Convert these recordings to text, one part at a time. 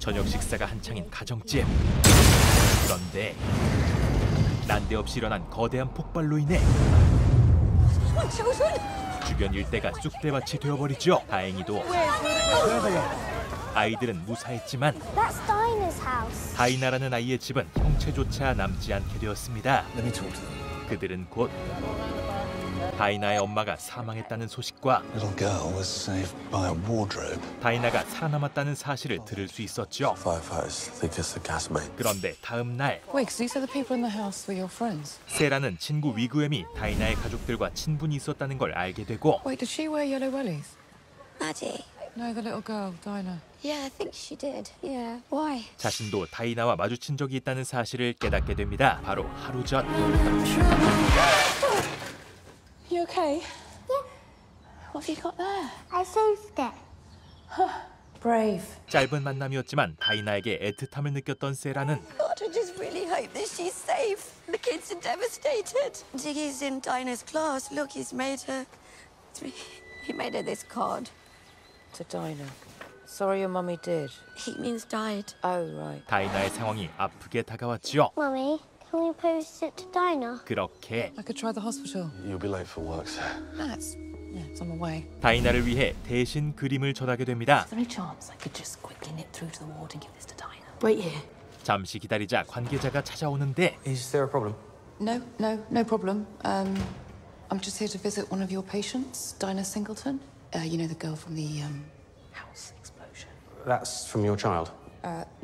저녁 식사가 한창인 가정집. 그런데 난데없이 일어난 거대한 폭발로 인해 주변 일대가 쑥대밭이 되어버리죠. 다행히도 아이들은 무사했지만 다이나라는 아이의 집은 형체조차 남지 않게 되었습니다. 그들은 곧 다이나의 엄마가 사망했다는 소식과 다이나가 살아남았다는 사실을 들을 수 있었죠. 그런데 다음 날 세라는 친구 위그엠이 다이나의 가족들과 친분이 있었다는 걸 알게 되고 No, the little girl, Dinah. Yeah, I think she did. Yeah. Why? 자신도 다이나와 마주친 적이 있다는 사실을 깨닫게 됩니다. 바로 하루 전. You okay? Yeah. What have you got there? I saved it. Brave. 짧은 만남이었지만 다이나에게 애틋함을 느꼈던 세라는 God, I just really hope that she's safe. The kids are devastated. Ziggy's in Dinah's class. Look, he made her this card. To Dinah. Sorry your mummy did. He means died. Oh, right. 다이나의 상황이 아프게 다가왔죠. Mummy, can we post it to Dinah? 그렇게 I could try the hospital. You'll be late for work, sir. That's... Yeah, it's on my way. 다이나를 위해 대신 그림을 전하게 됩니다. Is there any chance I could just quickly nip through to the ward and give this to Dinah? Wait here. 잠시 기다리자 관계자가 찾아오는데 Is there a problem? No problem. I'm just here to visit one of your patients, Dinah Singleton. You know the girl from the, House explosion. That's from your child?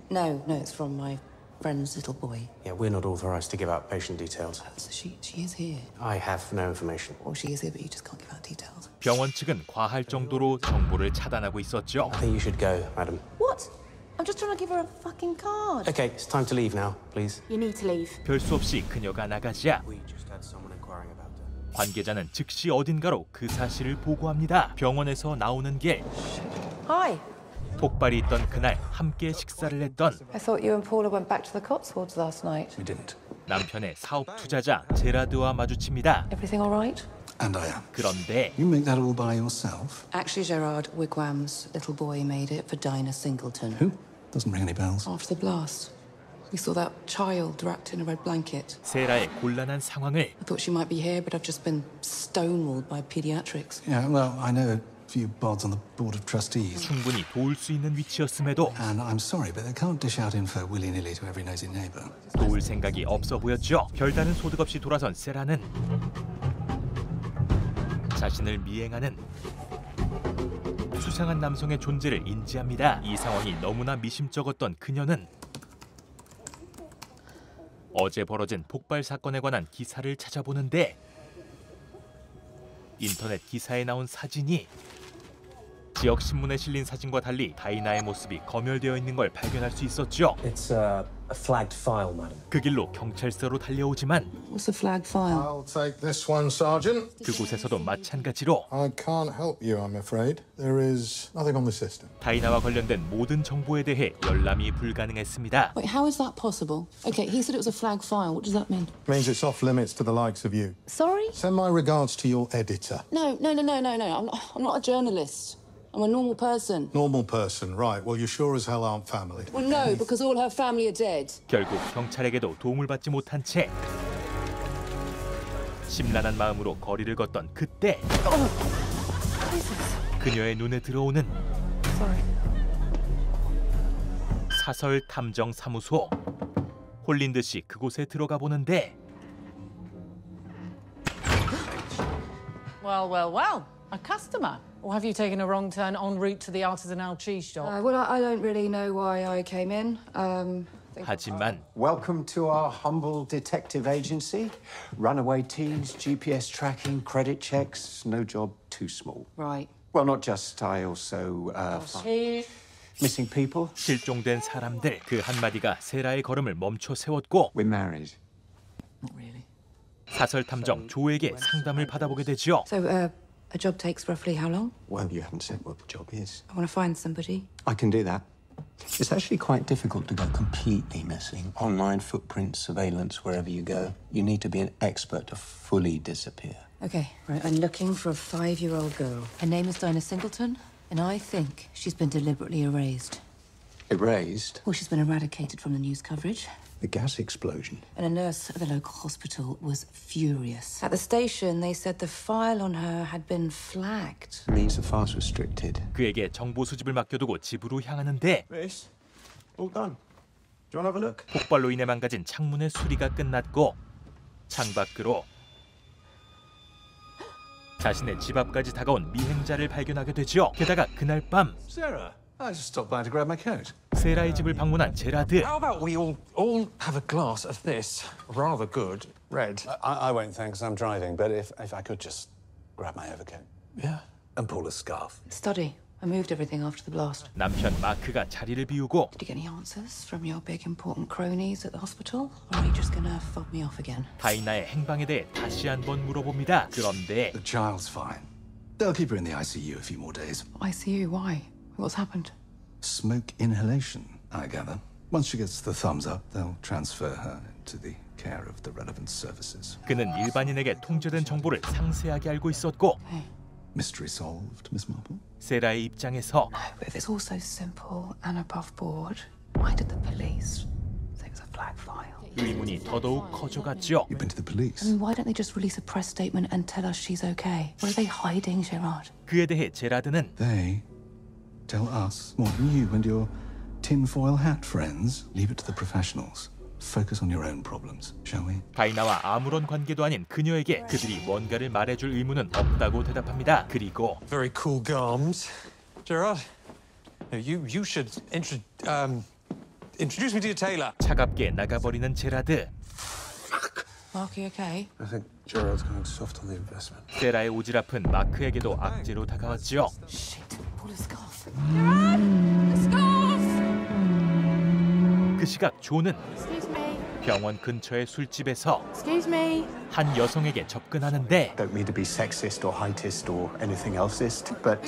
No, it's from my friend's little boy. Yeah, we're not authorized to give out patient details. So she is here. I have no information. Or she is here, but you just can't give out details. 병원 측은 과할 정도로 정보를 차단하고 있었죠. I think you should go, madam. What? I'm just trying to give her a fucking card. Okay, it's time to leave now, please. You need to leave. 별 수 없이 그녀가 나가자 We just had someone inquiring about her. 관계자는 즉시 어딘가로 그 사실을 보고합니다. 병원에서 나오는 길 Hi. 폭발이 있던 그날 함께 식사를 했던 I thought you and Paula went back to the Cotswolds last night. We didn't. 남편의 사업 투자자 제라드와 마주칩니다. Everything all right? And I am. 그런데 You make that all by yourself? Actually, Gerard, Wigwam's little boy made it for Dinah Singleton. Who? Doesn't ring any bells. After the blast, we saw that child wrapped in a red blanket. 세라의 곤란한 상황을 I thought she might be here, but I've just been stonewalled by pediatrics. Yeah, well, I know a few bods on the board of trustees. 충분히 도울 수 있는 위치였음에도 And I'm sorry, but they can't dish out info willy-nilly to every nosy neighbour. 도울 생각이 없어 보였죠. 별다른 소득 없이 돌아선 세라는 자신을 미행하는 수상한 남성의 존재를 인지합니다. 이 상황이 너무나 미심쩍었던 그녀는 어제 벌어진 폭발 사건에 관한 기사를 찾아보는데 인터넷 기사에 나온 사진이 지역 신문에 실린 사진과 달리 다이나의 모습이 검열되어 있는 걸 발견할 수 있었죠. It's a flagged file, madam. 그 길로 경찰서로 달려오지만 What's the flag file? I'll take this one, Sergeant. 그곳에서도 마찬가지로 I can't help you, I'm afraid. There is nothing on the system. 다이나와 관련된 모든 정보에 대해 열람이 불가능했습니다. Wait, how is that possible? Okay, he said it was a flag file. What does that mean? Means it's off limits to the likes of you. Sorry? Send my regards to your editor. No. I'm not a journalist. I'm a normal person. Normal person, right. Well, you sure as hell aren't family. Well, no, because all her family are dead. 결국 경찰에게도 도움을 받지 못한 채 심란한 마음으로 거리를 걷던 그때 그녀의 눈에 들어오는 Sorry. 사설 탐정 사무소. 홀린 듯이 그곳에 들어가 보는데 Well. A customer? Or have you taken a wrong turn en route to the artisanal cheese shop? Well, I don't really know why I came in. 하지만 Welcome to our humble detective agency. Runaway teens, GPS tracking, credit checks. No job too small. Right. Well, not just. I also missing people. 실종된 사람들 그 한마디가 세라의 걸음을 멈춰 세웠고 We're married. Not really. 사설 탐정 조에게 상담을 받아보게 되죠. So, a job takes roughly how long? Well, you haven't said what the job is. I want to find somebody. I can do that. It's actually quite difficult to go completely missing. Online footprint surveillance wherever you go. You need to be an expert to fully disappear. Okay, right. I'm looking for a 5-year-old girl. Her name is Dinah Singleton, and I think she's been deliberately erased. Erased? Well, she's been eradicated from the news coverage. The gas explosion. And a nurse at the local hospital was furious. At the station, they said the file on her had been flagged. It means the file's restricted. 그에게 정보 수집을 맡겨두고 집으로 향하는데 Miss, all done. Do you want to have a look? 폭발로 인해 망가진 창문의 수리가 끝났고 창밖으로 자신의 집 앞까지 다가온 미행자를 발견하게 되죠. 게다가 그날 밤 Sarah, I just stopped by to grab my coat. 세라의 집을 방문한 제라드. How about we all have a glass of this rather good red? I won't, thanks. I'm driving. But if I could just grab my overcoat. Yeah. And pull a scarf. Study. I moved everything after the blast. 남편 마크가 자리를 비우고 Did you get any answers from your big important cronies at the hospital? Or are you just gonna fob me off again? 다이나의 행방에 대해 다시 한번 물어봅니다. 그런데 The child's fine. They'll keep her in the ICU a few more days. ICU, why? What's happened? Smoke inhalation, I gather. Once she gets the thumbs up, they'll transfer her into the care of the relevant services. 그는 일반인에게 통제된 정보를 상세하게 알고 있었고 Mystery solved, Miss Marple? 세라의 입장에서 But if it's all so simple and above board, why did the police say it was a flag file? 의문이 더더욱 커져갔죠. You've been to the police? I mean, why don't they just release a press statement and tell us she's okay? What are they hiding, Gerard? 그에 대해 제라드는 They tell us more than you and your tinfoil hat friends. Leave it to the professionals. Focus on your own problems, shall we? 다이나와 아무런 관계도 아닌 그녀에게 그들이 뭔가를 말해줄 의무는 없다고 대답합니다. 그리고 Very cool garms. Gerard, you should introduce me to your tailor. 차갑게 나가버리는 제라드. Mark, you okay? I think Gerard's going soft on the investment. 세라의 오지랖은 마크에게도 악재로 다가왔죠. Shit, pull a scarf. 그 시각 조는 병원 근처의 술집에서 한 여성에게 접근하는데 Don't mean to be sexist or heightist or anything elseist, but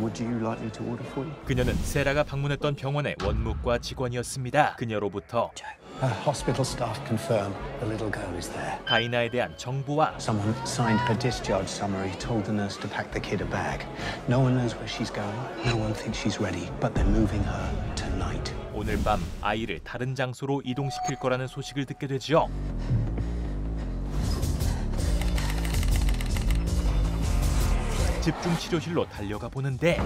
would you like me to order for you? 그녀는 세라가 방문했던 병원의 원무과 직원이었습니다. 그녀로부터 Hospital staff confirm the little girl is there. 다이나에 대한 정보와 Someone signed her discharge summary, told the nurse to pack the kid a bag. No one knows where she's going. No one thinks she's ready, but they're moving her tonight. 오늘 밤 아이를 다른 장소로 이동시킬 거라는 소식을 듣게 되죠. 집중치료실로 달려가 보는데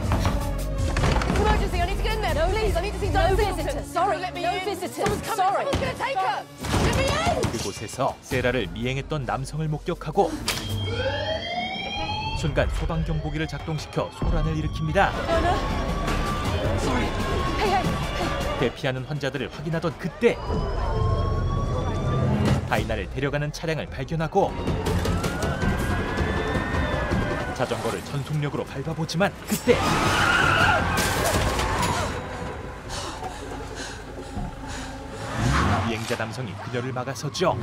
Emergency, I need to get in there. No, please, I need to see Diana Singleton. Sorry, let me in. Visitors. Someone's coming. Sorry. Someone's going to take her. Let me in. 그곳에서 세라를 미행했던 남성을 목격하고 순간 소방경보기를 작동시켜 소란을 일으킵니다. Sorry. Hey. 대피하는 환자들을 확인하던 그때 다이나를 데려가는 차량을 발견하고 자전거를 전속력으로 밟아보지만 그때 비행자 남성이 그녀를 막아서죠.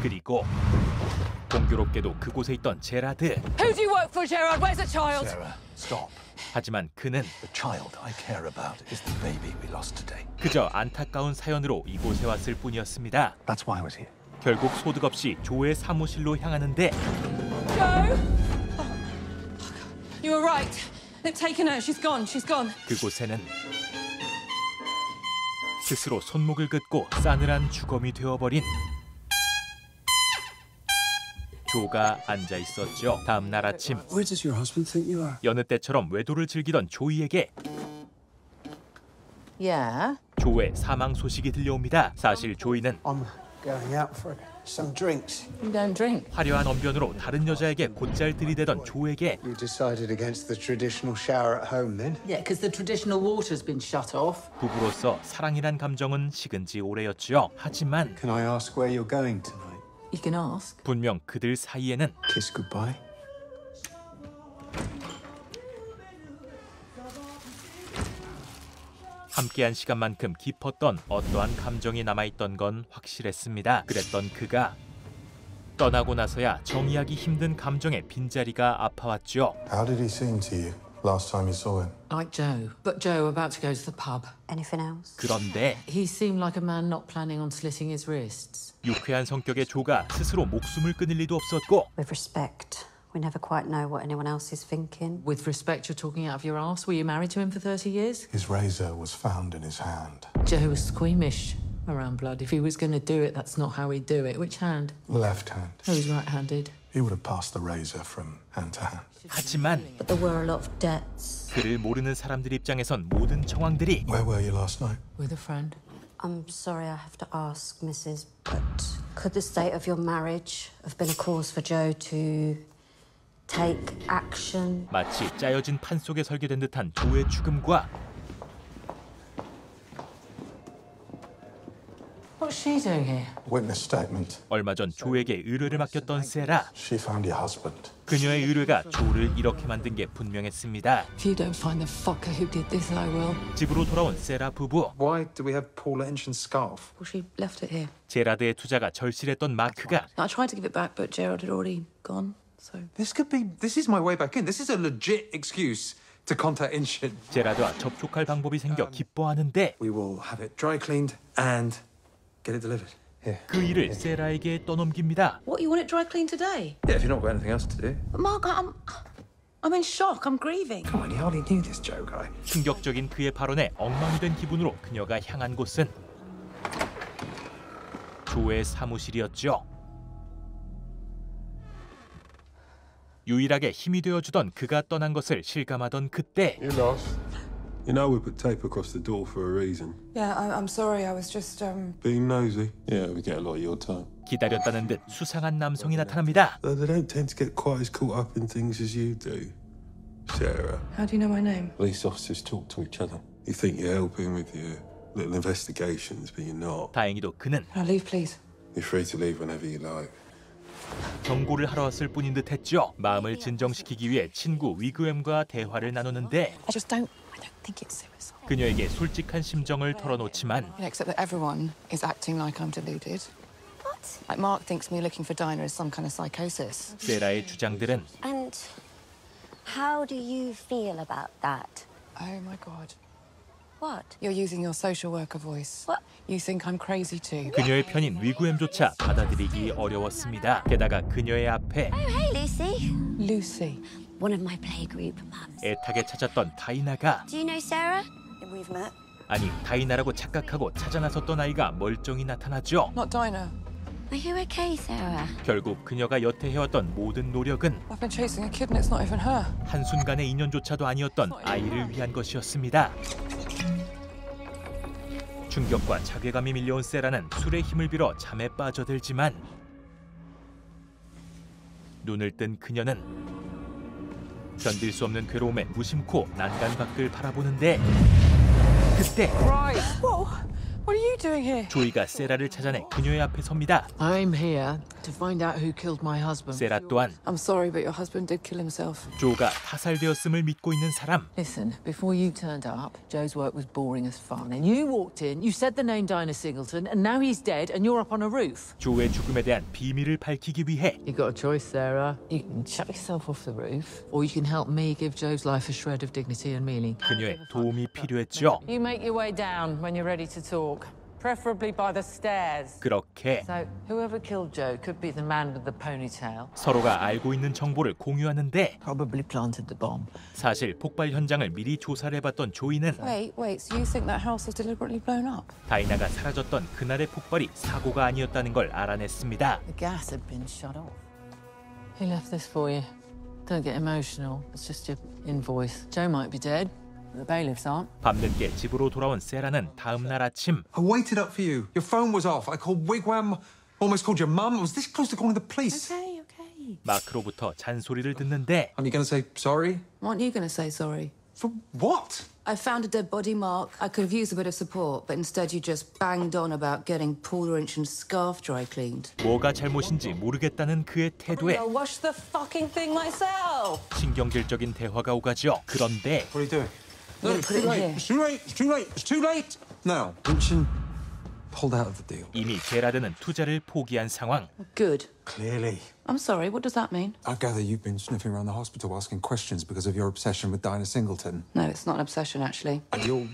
그리고 공교롭게도 그곳에 있던 제라드. Who do you work for, Gerard? Where's the child? Sarah, stop. 하지만 그는 The child I care about is the baby we lost today. 그저 안타까운 사연으로 이곳에 왔을 뿐이었습니다. That's why I was here. 결국 소득 없이 조의 사무실로 향하는데 Joe? You were right. They've taken her. She's gone. She's gone. 그곳에는 스스로 손목을 긋고 싸늘한 주검이 되어버린 조가 앉아 있었죠. 다음 날 아침 Where does your husband think you are? 여느 때처럼 외도를 즐기던 조이에게 Yeah? 조의 사망 소식이 들려옵니다. 사실 조이는 I'm going out for some drinks. You don't drink. 화려한 언변으로 다른 여자에게 곧잘 들이대던 조에게 You decided against the traditional shower at home then? Yeah, because the traditional water's been shut off. 부부로서 사랑이란 감정은 식은 지 오래였죠. 하지만 Can I ask where you're going tonight? You can ask. 분명 그들 사이에는 Kiss goodbye. 함께한 시간만큼 깊었던 어떠한 감정이 남아있던 건 확실했습니다. 그랬던 그가 떠나고 나서야 정의하기 힘든 감정의 빈자리가 아파왔죠. How did he seem to you last time you saw him? Like Joe. But Joe about to go to the pub. Anything else? 그런데 He seemed like a man not planning on slitting his wrists. 유쾌한 성격의 조가 스스로 목숨을 끊을 리도 없었고 With respect, We never quite know what anyone else is thinking. With respect, you're talking out of your arse. Were you married to him for 30 years? His razor was found in his hand. Joe was squeamish around blood. If he was going to do it, that's not how he'd do it. Which hand? Left hand. Oh, he's right-handed. He would have passed the razor from hand to hand. 하지만 But there were a lot of debts. 그를 모르는 사람들 입장에선 모든 정황들이 Where were you last night? With a friend. I'm sorry I have to ask, Mrs. But could the state of your marriage have been a cause for Joe to take action? 마치 짜여진 판 속에 설계된 듯한 조의 죽음과 What's she doing here? Witness statement. 얼마 전 조에게 의뢰를 맡겼던 세라. She found your husband. 그녀의 의뢰가 조를 이렇게 만든 게 분명했습니다. If you don't find the fucker who did this, I will. 집으로 돌아온 세라 부부. Why do we have Paula Inchin's scarf? Well, she left it here. 제라드의 투자가 절실했던 마크가 I tried to give it back, but Gerald had already gone, so... This is my way back in. This is a legit excuse to contact Inchin. 제라드와 접촉할 방법이 생겨 기뻐하는데 We will have it dry cleaned and get it delivered. Here. 그 일을 세라에게 떠넘깁니다. What, you want it dry cleaned today? Yeah, if you've not got anything else to do. But Mark, I'm in shock. I'm grieving. Come on, you hardly knew this Joe guy. 충격적인 그의 발언에 엉망이 된 기분으로 그녀가 향한 곳은 조의 사무실이었죠. 유일하게 힘이 되어주던 그가 떠난 것을 실감하던 그때 You lost. You know we put tape across the door for a reason. Yeah, I'm sorry. I was just, Being nosy. Yeah, we get a lot of your time. 기다렸다는 듯 수상한 남성이 나타납니다. Though they don't tend to get quite as caught up in things as you do. Sarah. How do you know my name? Police officers talk to each other. You think you're helping with your little investigations, but you're not. 다행히도 그는 Can I leave, please? You're free to leave whenever you like. 경고를 하러 왔을 뿐인 듯했죠. 마음을 진정시키기 위해 친구 위그엠과 대화를 나누는데 I don't think it's suicide. 그녀에게 솔직한 심정을 털어놓지만 Except that everyone is acting like I'm deluded. What? Like Mark thinks me looking for Dinah is some kind of psychosis. 세라의 주장들은 And how do you feel about that? Oh my God. What? You're using your social worker voice. What? You think I'm crazy too. 그녀의 편인 위그엠조차 받아들이기 어려웠습니다. 게다가 그녀의 앞에 Oh, hey, Lucy. Lucy. One of my playgroup mums. 애타게 찾았던 다이나가 Do you know Sarah? We've met. 아니 다이나라고 착각하고 찾아 나섰던 아이가 멀쩡히 나타나죠. Not Dinah. Are you okay, Sarah? 결국 그녀가 여태 해왔던 모든 노력은 I've been chasing a kid and it's not even her. 한순간의 인연조차도 아니었던 아이를 위한 것이었습니다. 충격과 자괴감이 밀려온 세라는 술의 힘을 빌어 잠에 빠져들지만 눈을 뜬 그녀는 견딜 수 없는 괴로움에 무심코 난간 밖을 바라보는데 그때 What are you doing here? 조이가 세라를 찾아내 그녀의 앞에 섭니다. I'm here to find out who killed my husband. 세라 또한 I'm sorry, but your husband did kill himself. 조가 타살되었음을 믿고 있는 사람. Listen, before you turned up, Joe's work was boring as fun. And you walked in, you said the name Dinah Singleton, and now he's dead, and you're up on a roof. 조의 죽음에 대한 비밀을 밝히기 위해 You got a choice, Sarah. You can chuck yourself off the roof, or you can help me give Joe's life a shred of dignity and meaning. 그녀의 도움이 필요했죠. You make your way down when you're ready to talk. Preferably by the stairs. 그렇게 So, whoever killed Joe could be the man with the ponytail. 서로가 알고 있는 정보를 공유하는데 Probably planted the bomb. 사실 폭발 현장을 미리 조사를 해봤던 조이는 Wait, so you think that house was deliberately blown up? 다이나가 사라졌던 그날의 폭발이 사고가 아니었다는 걸 알아냈습니다. The gas had been shut off. He left this for you. Don't get emotional. It's just your invoice. Joe might be dead. The bailiffs aren't. 밤늦게 집으로 돌아온 세라는 다음 날 아침 I waited up for you. Your phone was off. I called Wigwam, almost called your mum. I was this close to calling the police. Okay. 마크로부터 잔소리를 듣는데 Aren't you going to say sorry? Aren't you going to say sorry? For what? I found a dead body, Mark. I could have used a bit of support, but instead you just banged on about getting Paula Inchin's scarf dry cleaned. 뭐가 잘못인지 모르겠다는 그의 태도에 I'll wash the fucking thing myself. 신경질적인 대화가 오가죠. 그런데 What are you doing? No, put it in here. It's too late. It's too late. It's too late. Now, Inchin pulled out of the deal. 이미 제라드는 투자를 포기한 상황. Good. Clearly. I'm sorry, what does that mean? I gather you've been sniffing around the hospital asking questions because of your obsession with Dinah Singleton. No, it's not an obsession, actually. And you're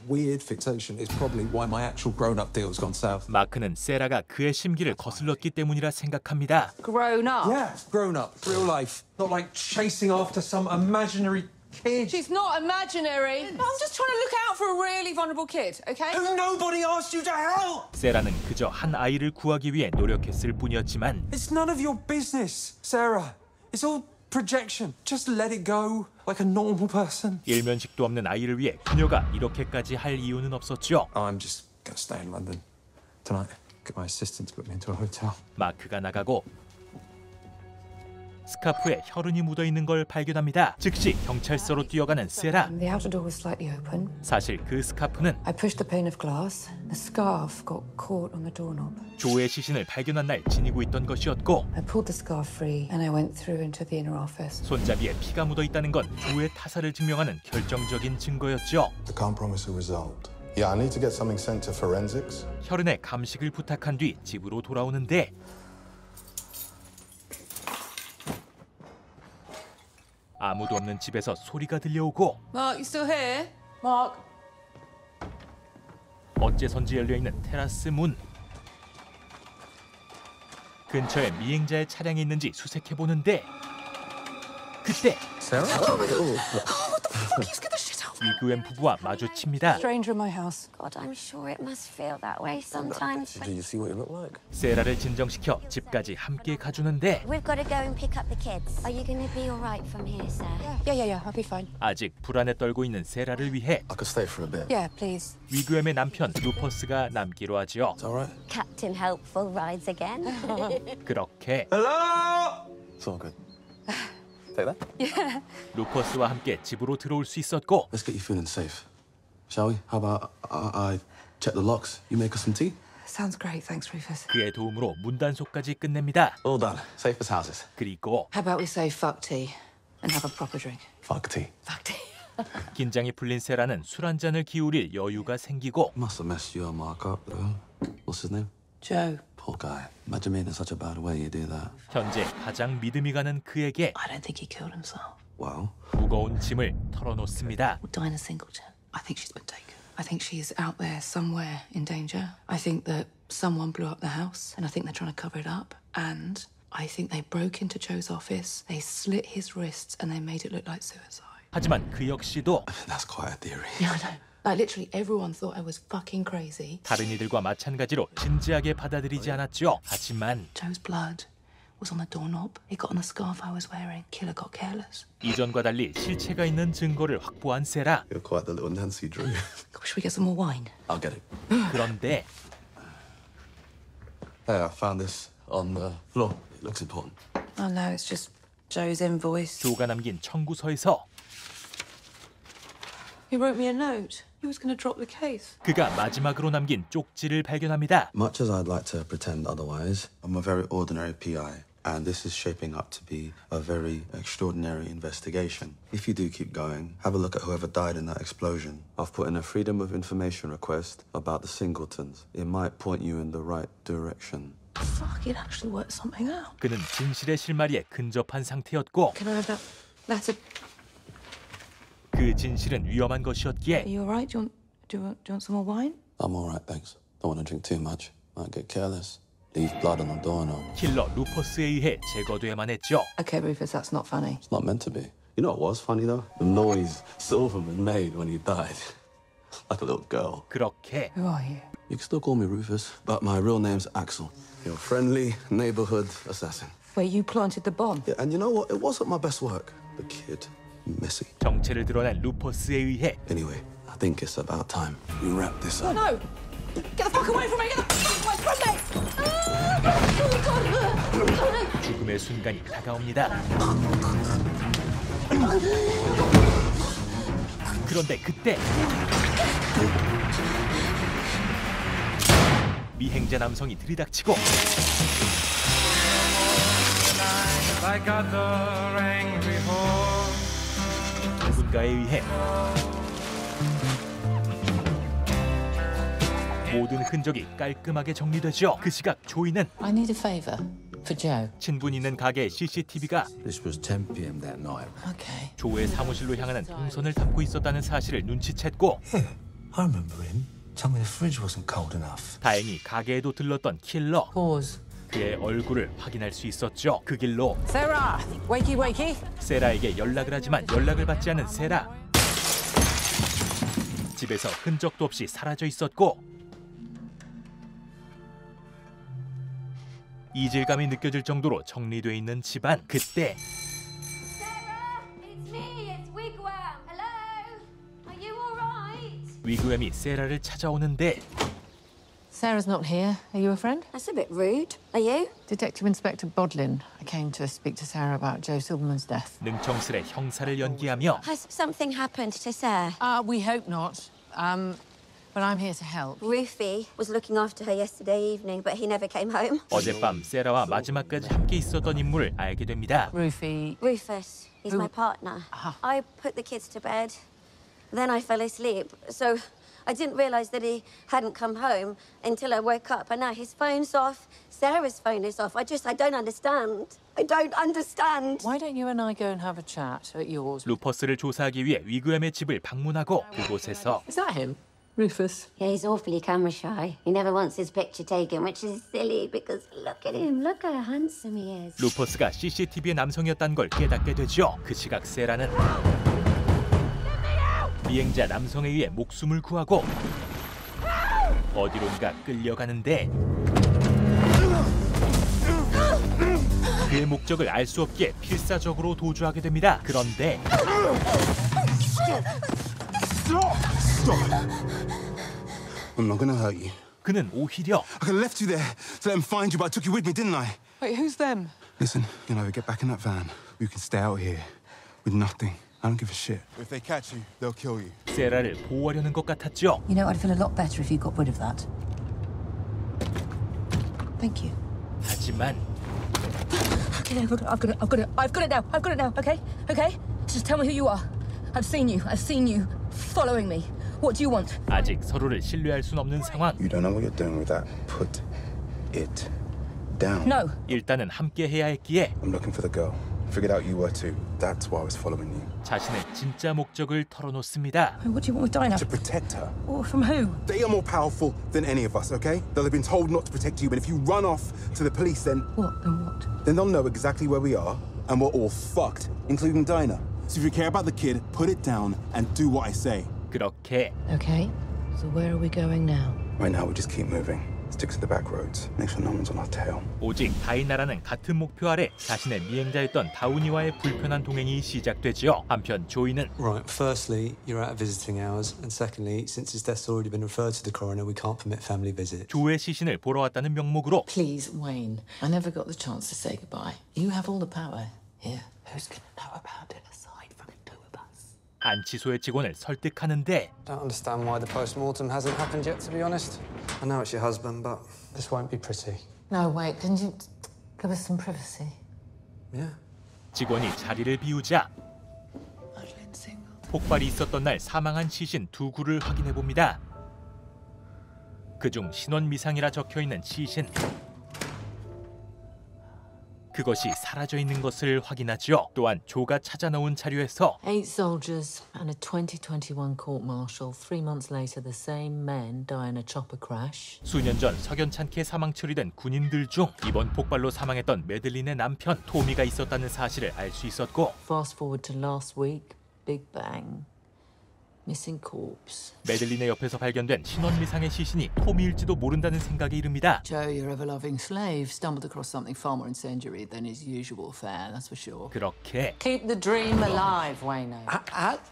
weird fixation is probably why my actual grown-up deal's gone south. 마크는 세라가 그의 심기를 거슬렀기 때문이라 생각합니다. Grown up? Yeah, grown up, real life. Not like chasing after some imaginary kid. She's not imaginary. I'm just trying to look out for a really vulnerable kid, okay? Nobody asked you to help! 세라는 그저 한 아이를 구하기 위해 노력했을 뿐이었지만 It's none of your business, Sarah. It's all projection. Just let it go like a normal person. 일면식도 없는 아이를 위해 그녀가 이렇게까지 할 이유는 없었죠. I'm just gonna stay in London tonight. Get my assistant to put me into a hotel. 마크가 나가고 스카프에 혈흔이 묻어있는 걸 발견합니다. 즉시 경찰서로 뛰어가는 세라. The outer door was slightly open. 사실 그 스카프는 I pushed the pane of glass. The scarf got caught on the doorknob. 조의 시신을 발견한 날 지니고 있던 것이었고 I pulled the scarf free and I went through into the inner office. 손잡이에 피가 묻어있다는 건 조의 타살을 증명하는 결정적인 증거였죠. I can't promise a result. Yeah, I need to get something sent to forensics. 혈흔의 감식을 부탁한 뒤 집으로 돌아오는데 아무도 없는 집에서 소리가 들려오고 Mark, you still here? Mark? 어째선지 열려있는 테라스 문. 근처에 미행자의 차량이 있는지 수색해보는데 그때 Sarah? Oh my god! Oh, what the fuck? You scared the shit out of me! 위그웬 부부와 마주칩니다. Stranger in my house. God, I'm sure it must feel that way sometimes. Do you see what you look like? 세라를 진정시켜 집까지 함께 가주는데 We've got to go and pick up the kids. Are you going to be all right from here, sir? Yeah, I'll be fine. 아직 불안에 떨고 있는 세라를 위해 I could stay for a bit. Yeah, please. 위그웬의 남편 루퍼스가 남기로 하죠. It's all right. Captain Helpful rides again. 그렇게 Hello? It's all good. Take that? Yeah. 루퍼스와 함께 집으로 들어올 수 있었고 Let's get you feeling safe. Shall we? How about I check the locks? You make us some tea? Sounds great, thanks, Rufus. 그의 도움으로 문단속까지 끝냅니다. All done. Safe as houses. 그리고 How about we say fuck tea and have a proper drink? Fuck tea. Fuck tea. 긴장이 풀린 세라는 술 한 잔을 기울일 여유가 생기고 Must have messed your Mark up, though. What's his name? Joe. Poor guy. Imagine being in such a bad way you do that. 현재 가장 믿음이 가는 그에게 I don't think he killed himself. Well, 무거운 짐을 털어놓습니다. Dinah Singleton. I think she's been taken. I think she's out there somewhere in danger. I think that someone blew up the house, and I think they're trying to cover it up. And I think they broke into Joe's office, they slit his wrists, and they made it look like suicide. 하지만 그 역시도 that's quite a theory. Yeah, I know. Like literally everyone thought I was fucking crazy. 다른 이들과 마찬가지로 진지하게 받아들이지 않았죠. 하지만 Joe's blood was on the doorknob. It got on the scarf I was wearing. Killer got careless. 이전과 달리 실체가 있는 증거를 확보한 세라. You're quite the little Nancy Drew. Should we get some more wine? I'll get it. 그런데 Hey, I found this on the floor. It looks important. Oh no, it's just Joe's invoice. 조가 남긴 청구서에서 He wrote me a note. He was going to drop the case. 그가 마지막으로 남긴 쪽지를 발견합니다. Much as I'd like to pretend otherwise, I'm a very ordinary PI, and this is shaping up to be a very extraordinary investigation. If you do keep going, have a look at whoever died in that explosion. I've put in a Freedom of Information request about the Singletons. It might point you in the right direction. Fuck, it actually worked something out. 그는 진실의 실마리에 근접한 상태였고 Can I have that letter? 그 진실은 위험한 것이었기에 Are you all right? Do you want some more wine? I'm all right, thanks. Don't want to drink too much. Might get careless. Leave blood on the doorknob. 킬러 루퍼스에 의해 제거돼야만 했죠. Okay, Rufus, that's not funny. It's not meant to be. You know what was funny, though? The noise Silverman made when he died. Like a little girl. 그렇게 Who are you? You can still call me Rufus, but my real name's Axel. Your friendly neighborhood assassin. Wait, you planted the bomb? Yeah, and you know what? It wasn't my best work. The kid, messy. 정체를 드러낸 루퍼스에 의해 Anyway, I think it's about time we wrap this up. No! Get the fuck away from me! Get the fuck away from me! 죽음의 순간이 다가옵니다. 그런데 그때 미행자 남성이 들이닥치고 누군가에 의해 모든 흔적이 깔끔하게 정리되죠. 그 시각 조이는 I need a favour for Joe. 친분 있는 가게의 CCTV가 This was 10 p.m. that night. Okay. 조의 사무실로 향하는 동선을 담고 있었다는 사실을 눈치챘고 I remember him. Told me the fridge wasn't cold enough. 다행히 가게에도 들렀던 킬러. Pause. 그의 얼굴을 확인할 수 있었죠. 그 길로 Sarah! Wakey, wakey! 세라에게 연락을 하지만 연락을 받지 않은 세라. 집에서 흔적도 없이 사라져 있었고 이질감이 느껴질 정도로 정리돼 있는 집안. 그때 위그웸이 세라를 찾아오는데 Sarah's not here. Are you a friend? That's a bit rude. Are you? Detective Inspector Bodlin. I came to speak to Sarah about Joe Silverman's death. 능청스레 형사를 연기하며 Has something happened to Sarah? We hope not. But I'm here to help. Rufy was looking after her yesterday evening, but he never came home. 어젯밤 세라와 마지막까지 함께 있었던 인물을 알게 됩니다. Rufy. Rufus. He's my partner. I put the kids to bed. Then I fell asleep. So I didn't realise that he hadn't come home until I woke up. And now his phone's off. Sarah's phone is off. I don't understand. I don't understand. Why don't you and I go and have a chat at yours? 루퍼스를 조사하기 위해 위그웸의 집을 방문하고 그곳에서 Is that him? Rufus? Yeah, he's awfully camera shy. He never wants his picture taken, which is silly because look at him. Look how handsome he is. 루퍼스가 CCTV의 남성이었다는 걸 깨닫게 되죠. 그 시각 세라는 미행자 남성에 의해 목숨을 구하고 어디론가 끌려가는데 그의 목적을 알 수 없기에 필사적으로 도주하게 됩니다. 그런데 I'm not gonna hurt you. 그는 오히려 I could have left you there to let them find you, but I took you with me, didn't I? Wait, who's them? Listen, you know, get back in that van. You can stay out here with nothing. I don't give a shit. If they catch you, they'll kill you. 세라를 보호하려는 것 같았죠. You know, I'd feel a lot better if you got rid of that. Thank you. 하지만 Okay, I've got it now, okay? Okay? Just tell me who you are. I've seen you following me. What do you want? 아직 서로를 신뢰할 순 없는 상황. You don't know what you're doing with that. Put it down. No. 일단은 함께 해야 했기에 I'm looking for the girl. Figured out you were too. That's why I was following you. 자신의 진짜 목적을 털어놓습니다. What do you want with Dinah? To protect her. Or from who? They are more powerful than any of us, okay? They'll have been told not to protect you, but if you run off to the police, then... What? Then what? Then they'll know exactly where we are, and we're all fucked, including Dinah. So if you care about the kid, put it down and do what I say. 그렇게 Okay, so where are we going now? Right now, we just keep moving. Stick to the back roads. Make sure no one's on our tail. 오직 다이나라는 같은 목표 아래 자신의 미행자였던 다우니와의 불편한 동행이 시작되죠. 한편 조이는 Right, firstly, you're out of visiting hours, and secondly, since his death's already been referred to the coroner, we can't permit family visits. 조의 시신을 보러 왔다는 명목으로 Please, Wayne. I never got the chance to say goodbye. You have all the power here. Who's gonna know about it aside from the two of us? 안치소의 직원을 설득하는데 Don't understand why the post-mortem hasn't happened yet, to be honest. I know it's your husband, but this won't be pretty. No, wait, can you give us some privacy? Yeah. 직원이 자리를 비우자 폭발이 있었던 날 사망한 시신 두 구를 확인해 봅니다. 그중 신원 미상이라 적혀있는 시신. 그것이 사라져 있는 것을 확인하죠. 또한 조가 찾아놓은 자료에서 8 soldiers and a 2021 court-martial. 3 months later, the same men die in a chopper crash. 수년 전 석연찮게 사망 처리된 군인들 중 이번 폭발로 사망했던 메들린의 남편 토미가 있었다는 사실을 알 수 있었고 Fast forward to last week, Big Bang. Missing corpse. 메들린의 옆에서 발견된 신원 미상의 시신이 토미일지도 모른다는 생각에 이릅니다. Joe, your ever-loving slave, stumbled across something far more incendiary than his usual fare, that's for sure. 그렇게 Keep the dream alive, Wayne.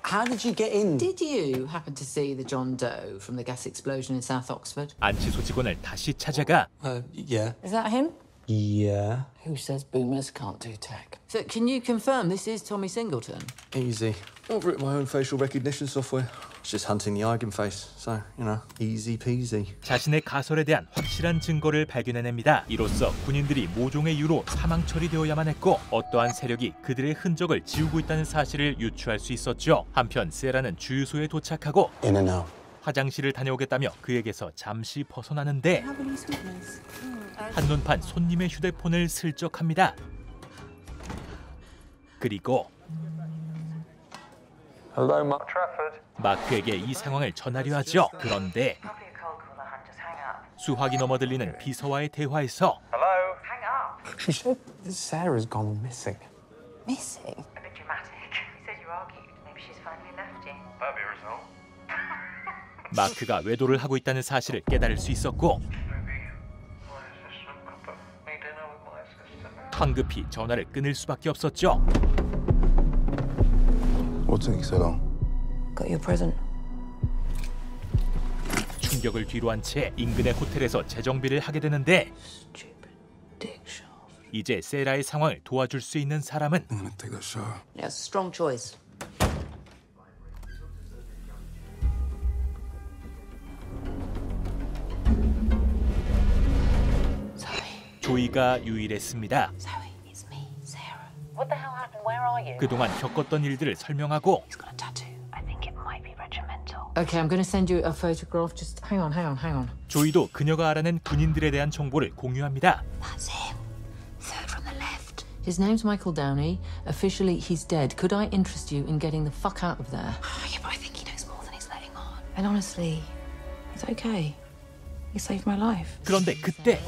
How did you get in? Did you happen to see the John Doe from the gas explosion in South Oxford? 안치소 직원을 다시 찾아가 Yeah. Is that him? Yeah. Who says boomers can't do tech? So can you confirm this is Tommy Singleton? Easy. I've written my own facial recognition software. It's just hunting the Eigen face, so, you know, easy peasy. 자신의 가설에 대한 확실한 증거를 발견해냅니다. 이로써 군인들이 모종의 이유로 사망 처리되어야만 했고 어떠한 세력이 그들의 흔적을 지우고 있다는 사실을 유추할 수 있었죠. 한편 세라는 주유소에 도착하고 In and out. 화장실을 다녀오겠다며 그에게서 잠시 벗어나는데 한눈판 손님의 휴대폰을 슬쩍합니다. 그리고 Hello, Mark Trafford. 마크에게 이 상황을 전하려 하죠. 그런데 수화기 넘어 들리는 비서와의 대화에서 Hello. Hang up. She said Sarah's gone missing. Missing? A bit dramatic. You said you argued. Maybe she's finally left you. That'll be a result. 마크가 외도를 하고 있다는 사실을 깨달을 수 있었고 황급히 전화를 끊을 수밖에 없었죠. What took you so long? Got your present. 충격을 뒤로한 채 인근의 호텔에서 재정비를 하게 되는데 이제 세라의 상황을 도와줄 수 있는 사람은 I'm gonna take that shower. Yeah, it's a strong choice. 조이가 유일했습니다. What the hell happened? Where are you? 그동안 겪었던 일들을 설명하고 I think it might be regimental. Okay, I'm going to send you a photograph. Just hang on. 조이도 그녀가 알아낸 군인들에 대한 정보를 공유합니다. That's him. Third from the left. His name's Michael Downey. Officially, he's dead. Could I interest you in getting the fuck out of there? Yeah, but I think he knows more than he's letting on. And honestly, it's okay. He saved my life. 그런데 그때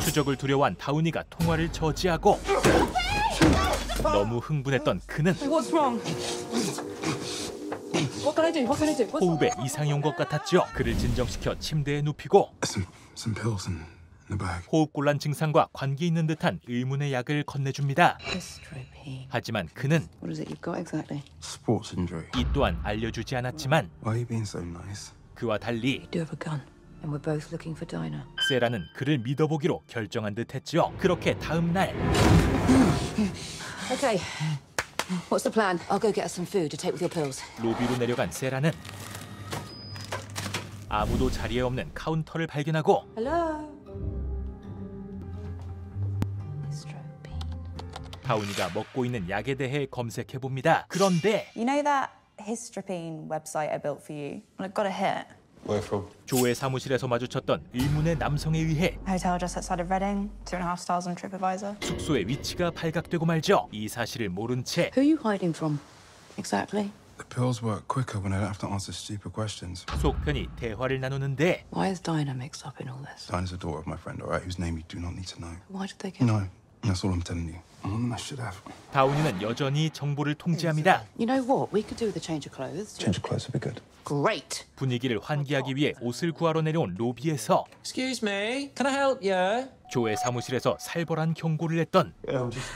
추적을 두려워한 다우니가 통화를 저지하고 너무 흥분했던 그는 What's wrong? What can I do? What can I do? 호흡에 이상이 온 것 같았죠. 그를 진정시켜 침대에 눕히고 Some pills in the bag. 호흡곤란 증상과 관계 있는 듯한 의문의 약을 건네줍니다. 하지만 그는 What is it you've got exactly? Sports injury. 이 또한 알려주지 않았지만 Why are you being so nice? 그와 달리 You do have a gun, and we're both looking for Dinah. 세라는 그를 믿어보기로 결정한 듯했죠. 그렇게 다음 날 Okay. What's the plan? I'll go get us some food to take with your pills. 로비로 내려간 세라는 아무도 자리에 없는 카운터를 발견하고 Hello. 다우니가 먹고 있는 약에 대해 검색해 봅니다. 그런데 You know that Histropine website I built for you? Well, it got a hit. Where from? 조의 사무실에서 마주쳤던 의문의 남성에 의해 Hotel just outside of Reading, 2.5 stars on TripAdvisor. 숙소의 위치가 발각되고 말죠. 이 사실을 모른 채 Who are you hiding from? Exactly. The pills work quicker when I don't have to answer stupid questions. 속편히 대화를 나누는데 Why is Dinah mixed up in all this? Dinah's a daughter of my friend, all right, whose name you do not need to know. Why did they get? No, that's all I'm telling you. I should have. 다우니는 여전히 정보를 통제합니다. You know what? We could do with a change of clothes. Change of clothes would be good. Great. 분위기를 환기하기 위해 옷을 구하러 내려온 로비에서 Excuse me, can I help you? 조의 사무실에서 살벌한 경고를 했던 I'm just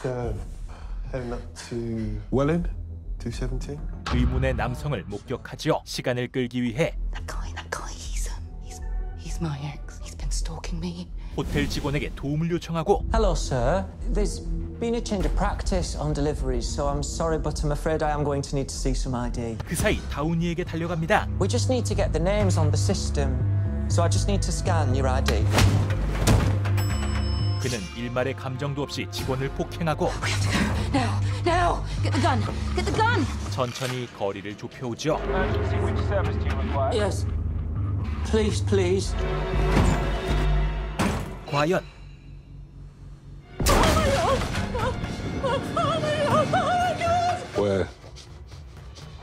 heading up to Welling, 217. 의문의 남성을 목격하죠. 시간을 끌기 위해 That guy, he's my ex. He's been stalking me. 호텔 직원에게 도움을 요청하고 Hello, sir. There's been a change of practice on deliveries, so I'm sorry, but I'm afraid I am going to need to see some ID. 그 사이 다우니에게 달려갑니다. We just need to get the names on the system, so I just need to scan your ID. 그는 일말의 감정도 없이 직원을 폭행하고 Now! Get the gun! Get the gun! 천천히 거리를 좁혀오죠. Which service do you require? Yes. Please. 과연 Where?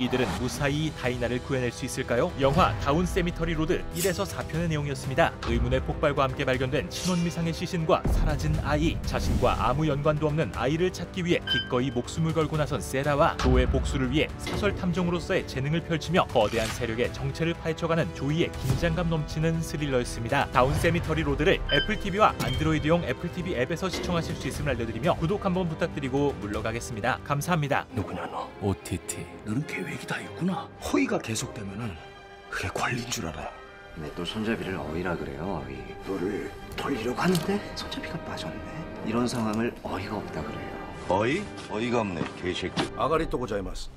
이들은 무사히 다이나를 구해낼 수 있을까요? 영화 다운 세미터리 로드 1에서 4편의 내용이었습니다. 의문의 폭발과 함께 발견된 신원미상의 시신과 사라진 아이, 자신과 아무 연관도 없는 아이를 찾기 위해 기꺼이 목숨을 걸고 나선 세라와 조의 복수를 위해 사설 탐정으로서의 재능을 펼치며 거대한 세력의 정체를 파헤쳐가는 조이의 긴장감 넘치는 스릴러였습니다. 다운 세미터리 로드를 애플 TV와 안드로이드용 애플 TV 앱에서 시청하실 수 있음을 알려드리며 구독 한번 부탁드리고 물러가겠습니다. 감사합니다. 누구냐 너? OTT. 너는 계획이 다 있구나. 허위가 계속되면은 그게 관리인 줄 알아. 근데 또 손잡이를 어이라 그래요. 어이. 너를 돌리려고 하는데 손잡이가 빠졌네. 이런 상황을 어이가 없다 그래요. 어이? 어이가 없네, 개새끼. 아가리 또 고자이마스.